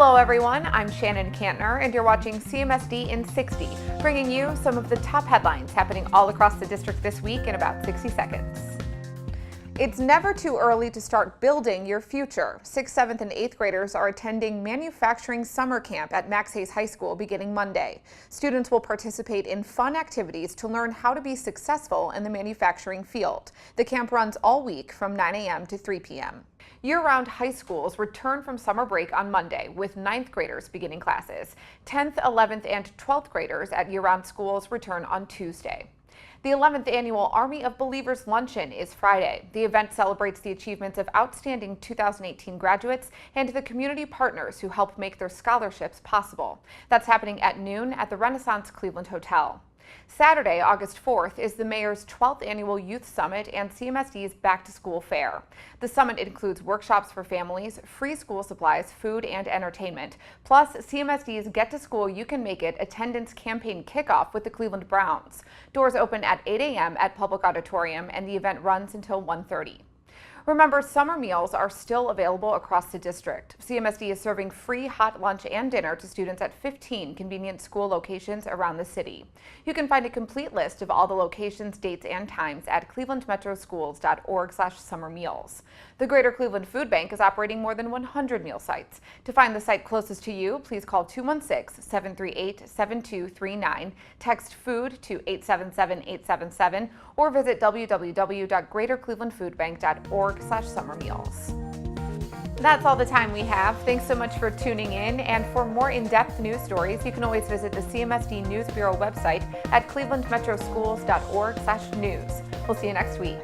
Hello everyone, I'm Shannon Kantner and you're watching CMSD in 60, bringing you some of the top headlines happening all across the district this week in about 60 seconds. It's never too early to start building your future. 6th, 7th, and 8th graders are attending manufacturing summer camp at Max Hayes High School beginning Monday. Students will participate in fun activities to learn how to be successful in the manufacturing field. The camp runs all week from 9 a.m. to 3 p.m. Year-round high schools return from summer break on Monday, with 9th graders beginning classes. 10th, 11th, and 12th graders at year-round schools return on Tuesday. The 11th annual Army of Believers Luncheon is Friday. The event celebrates the achievements of outstanding 2018 graduates and the community partners who help make their scholarships possible. That's happening at noon at the Renaissance Cleveland Hotel. Saturday, August 4th, is the Mayor's 12th Annual Youth Summit and CMSD's Back to School Fair. The summit includes workshops for families, free school supplies, food, and entertainment, plus CMSD's Get to School You Can Make It attendance campaign kickoff with the Cleveland Browns. Doors open at 8 a.m. at Public Auditorium, and the event runs until 1:30. Remember, summer meals are still available across the district. CMSD is serving free hot lunch and dinner to students at 15 convenient school locations around the city. You can find a complete list of all the locations, dates, and times at clevelandmetroschools.org/summermeals. The Greater Cleveland Food Bank is operating more than 100 meal sites. To find the site closest to you, please call 216-738-7239, text FOOD to 877-877, or visit www.greaterclevelandfoodbank.org/summermeals. That's all the time we have. Thanks so much for tuning in, and for more in-depth news stories, you can always visit the CMSD News Bureau website at clevelandmetroschools.org/news. We'll see you next week.